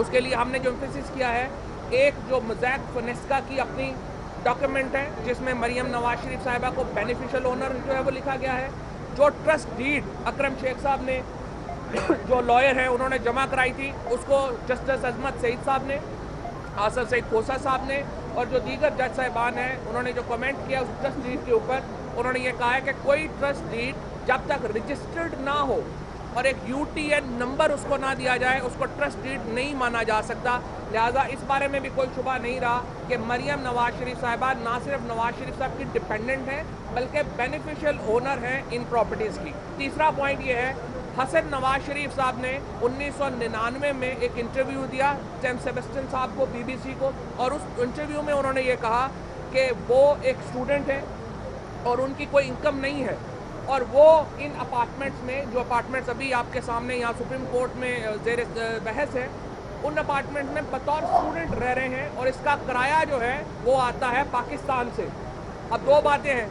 اس کے لیے ہم نے جو ایمفیسس کیا ہے، ایک جو موزیک فونیسکا کی اپنی ڈاکیومنٹ ہے جس میں مریم نواز شریف صاحبہ کو بینیفیشل اونر جو ہے وہ لکھا گیا ہے، جو ٹرسٹ ڈیڈ اکرم شیخ صاحب نے جو لائر ہیں انہوں نے جمع کرائی تھی، اس کو جسٹس عظمت سعید صاحب نے، آصف سعید کھوسہ صاحب نے اور جو دیگر جج صاحبان ہیں انہوں نے جو کمنٹ کیا اس ٹرسٹ ڈیڈ کے اوپر، انہوں نے یہ کہا ہے کہ کوئی ٹرسٹ ڈیڈ جب تک رجسٹرڈ نہ ہو اور ایک یو ٹی این نمبر اس کو نہ دیا جائے اس کو ٹرسٹ ڈیڈ نہیں مانا جا سکتا. لہٰذا اس بارے میں بھی کوئی شبہ نہیں رہا کہ مریم نواز شریف صاحبہ نہ صرف نواز شریف صاحب کی ڈپینڈنٹ ہیں بلکہ بینیفیشل اونر ہیں ان پراپرٹیز کی. تیسرا پوائنٹ یہ ہے، حسن نواز شریف صاحب نے 1999 میں ایک انٹرویو دیا سیم سیبسٹن صاحب کو بی بی سی کو، اور اس انٹرویو میں انہوں نے یہ کہا کہ وہ ایک اسٹوڈنٹ ہے اور ان کی کوئی انکم نہیں ہے، اور وہ ان اپارٹمنٹس میں جو اپارٹمنٹس ابھی آپ کے سامنے یہاں سپریم کورٹ میں زیر بحث ہے، ان اپارٹمنٹ میں بطور اسٹوڈنٹ رہ رہے ہیں اور اس کا کرایہ جو ہے وہ آتا ہے پاکستان سے. اب دو باتیں ہیں،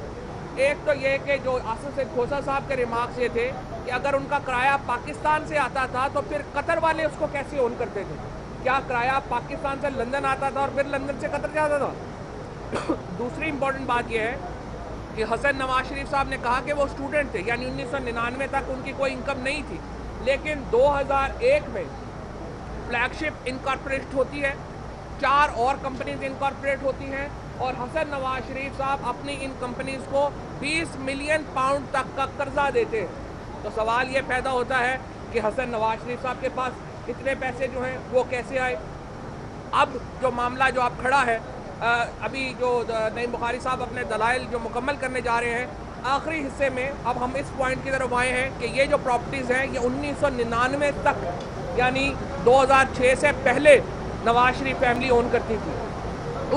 ایک تو یہ کہ جو آصف سعید کھوسہ صاحب کے ریمارکس یہ تھے کہ اگر ان کا کرایہ پاکستان سے آتا تھا تو پھر قطر والے اس کو کیسے اون کرتے تھے؟ کیا کرایہ پاکستان سے لندن آتا تھا اور پھر لندن سے قطر جاتا تھا؟ دوسری امپورٹنٹ بات یہ ہے کہ حسن نواز شریف صاحب نے کہا کہ وہ اسٹوڈنٹ تھے، یعنی 1999 تک ان کی کوئی انکم نہیں تھی، لیکن 2001 میں فلیگ شپ انکارپوریٹ ہوتی ہے، 4 اور کمپنیز انکارپوریٹ ہوتی ہیں اور حسن نواز شریف صاحب اپنی ان کمپنیز کو 20 ملین پاؤنڈ تک کا قرضہ دیتے ہیں. تو سوال یہ پیدا ہوتا ہے کہ حسن نواز شریف صاحب کے پاس اتنے پیسے جو ہیں وہ کیسے آئے؟ اب جو معاملہ جو اب کھڑا ہے، ابھی جو نعیم بخاری صاحب اپنے دلائل جو مکمل کرنے جا رہے ہیں آخری حصے میں، اب ہم اس پوائنٹ کی طرف آئے ہیں کہ یہ جو پراپرٹیز ہیں یہ 1999 تک یعنی 2006 سے پہلے نواز شریف فیملی اون کرتی تھی.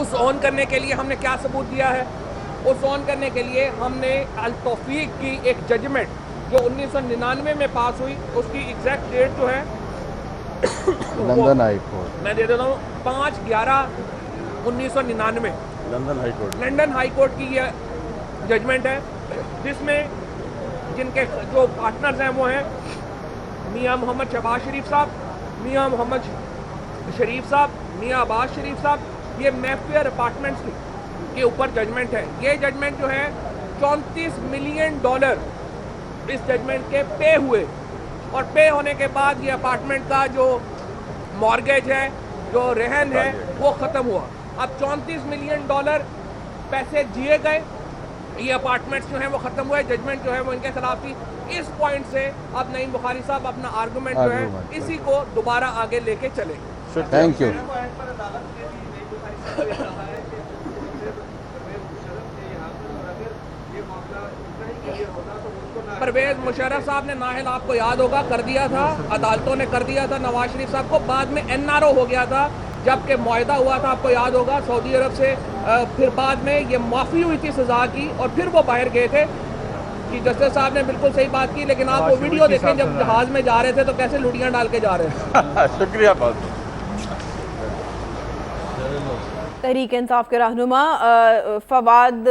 اس اون کرنے کے لیے ہم نے کیا ثبوت دیا ہے؟ اس اون کرنے کے لیے ہم نے التوفیق کی ایک ججمنٹ جو 1999 میں پاس ہوئی، اس کی ایگزیکٹ ڈیٹ جو ہے لندن ہائی کورٹ، میں دے دیتا ہوں 5/11/1999 لندن ہائی کورٹ کی یہ ججمنٹ ہے، جس میں جن کے جو پارٹنرز ہیں وہ ہیں میاں محمد شہباز شریف صاحب، میاں محمد شریف صاحب، میاں عباس شریف صاحب. یہ میفیئر اپارٹمنٹس کے اوپر ججمنٹ ہے. یہ ججمنٹ جو ہے $34 ملین اس ججمنٹ کے پے ہوئے، اور پے ہونے کے بعد یہ اپارٹمنٹ کا جو مارگیج ہے، جو رہن ہے، وہ ختم ہوا. اب $34 ملین پیسے دیے گئے، یہ اپارٹمنٹس جو ہیں وہ ختم ہوئے، ججمنٹ جو ہے وہ ان کے خلاف تھی. اس پوائنٹ سے اب نعیم بخاری صاحب اپنا آرگومنٹ جو ہے اسی کو دوبارہ آگے لے کے چلیں. Thank you. پرویز مشرف صاحب نے نااہل آپ کو یاد ہوگا کر دیا تھا، عدالتوں نے کر دیا تھا نواز شریف صاحب کو، بعد میں NRO ہو گیا تھا جبکہ معاہدہ ہوا تھا، آپ کو یاد ہوگا سعودی عرب سے، پھر بعد میں یہ معافی ہوئی تھی سزا کی اور پھر وہ باہر گئے تھے. کہ جسٹس صاحب نے بالکل صحیح بات کی، لیکن آپ وہ ویڈیو دیکھیں جب جہاز میں جا رہے تھے تو کیسے لوٹیاں ڈال کے جا رہے ہیں. شکریہ بہت. تحریک انصاف کے رہنما فواد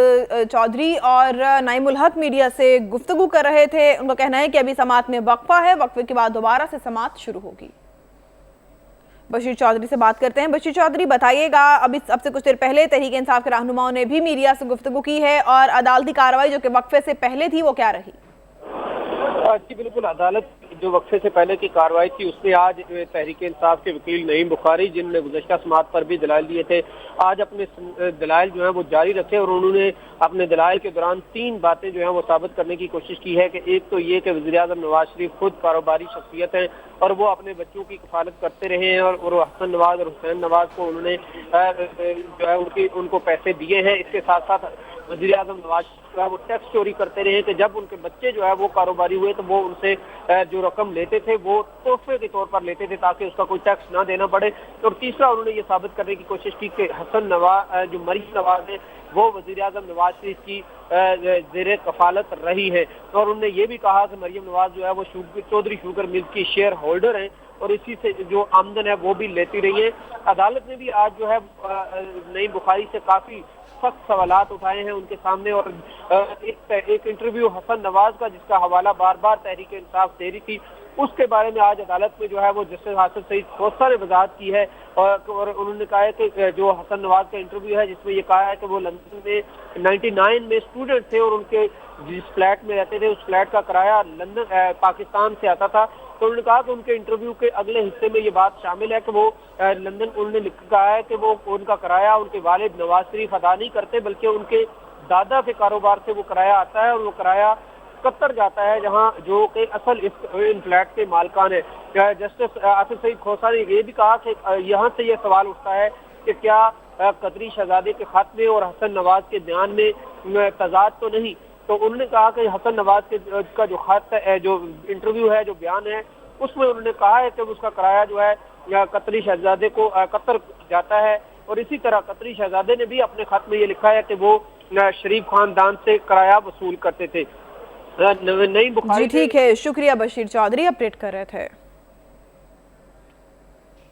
چودھری اور نعیم الحق میڈیا سے گفتگو کر رہے تھے. ان کا کہنا ہے کہ ابھی سماعت میں وقفہ ہے، وقفے کے بعد دوبارہ سے سماعت شروع ہوگی. بشیر چودھری سے بات کرتے ہیں. بشیر چودھری بتائیے گا، ابھی اب سے کچھ دیر پہلے تحریک انصاف کے رہنماؤں نے بھی میڈیا سے گفتگو کی ہے اور عدالتی کارروائی جو کہ وقفے سے پہلے تھی وہ کیا رہی؟ جی بالکل، عدالت جو وقفے سے پہلے کی کارروائی تھی اس نے آج تحریک انصاف کے وکیل نعیم بخاری، جن نے گزشتہ سماعت پر بھی دلائل دیے تھے، آج اپنے دلائل جو ہیں وہ جاری رکھے اور انہوں نے اپنے دلائل کے دوران 3 باتیں جو ہیں وہ ثابت کرنے کی کوشش کی ہے. کہ ایک تو یہ کہ وزیراعظم نواز شریف خود کاروباری شخصیت ہیں اور وہ اپنے بچوں کی کفالت کرتے رہے ہیں اور حسن نواز اور حسین نواز کو انہوں نے جو ہے ان کو پیسے دیے ہیں. اس کے ساتھ ساتھ وزیراعظم نواز جو ہے وہ ٹیکس چوری کرتے رہے کہ جب ان کے بچے جو ہے وہ کاروباری ہوئے تو وہ ان سے جو رقم لیتے تھے وہ تحفے کے طور پر لیتے تھے تاکہ اس کا کوئی ٹیکس نہ دینا پڑے. اور تیسرا انہوں نے یہ ثابت کرنے کی کوشش کی کہ حسن نواز جو مریم نواز ہے وہ وزیراعظم نواز شریف کی زیر کفالت رہی ہے. اور انہوں نے یہ بھی کہا کہ مریم نواز جو ہے وہ چودھری شوگر ملز کی شیئر ہولڈر ہیں اور اسی سے جو آمدن ہے وہ بھی لیتی رہی ہے. عدالت نے بھی آج جو ہے نعیم بخاری سے کافی سخت سوالات اٹھائے ہیں ان کے سامنے، اور ایک انٹرویو حسن نواز کا جس کا حوالہ بار بار تحریک انصاف دے رہی تھی اس کے بارے میں آج عدالت میں جو ہے وہ جسٹس حاصل سعید کوثر نے وضاحت کی ہے اور انہوں نے کہا ہے کہ جو حسن نواز کا انٹرویو ہے جس میں یہ کہا ہے کہ وہ لندن میں 99 میں اسٹوڈنٹ تھے اور ان کے جس فلیٹ میں رہتے تھے اس فلیٹ کا کرایہ لندن پاکستان سے آتا تھا، تو انہوں نے کہا کہ ان کے انٹرویو کے اگلے حصے میں یہ بات شامل ہے کہ وہ لندن انہوں نے کہا ہے کہ وہ ان کا کرایہ ان کے والد نواز شریف ادا نہیں کرتے بلکہ ان کے دادا کے کاروبار سے وہ کرایہ آتا ہے اور وہ کرایہ قطر جاتا ہے جہاں جو کہ اصل ان فلیٹ کے مالکان ہے۔ جسٹس حاصل سعید کوثر نے یہ بھی کہا کہ یہاں سے یہ سوال اٹھتا ہے کہ کیا قطری شہزادے کے خط میں اور حسن نواز کے بیان میں تضاد تو نہیں، تو انہوں نے کہا کہ حسن نواز کا جو خط ہے، جو انٹرویو ہے، جو بیان ہے، اس میں انہوں نے کہا ہے کہ اس کا کرایہ جو ہے یا قطری شہزادے کو قطر جاتا ہے، اور اسی طرح قطری شہزادے نے بھی اپنے خط میں یہ لکھا ہے کہ وہ شریف خاندان سے کرایہ وصول کرتے تھے۔ نئی بخاری جی ٹھیک ہے، شکریہ بشیر چودھری، اپڈیٹ کر رہے تھے۔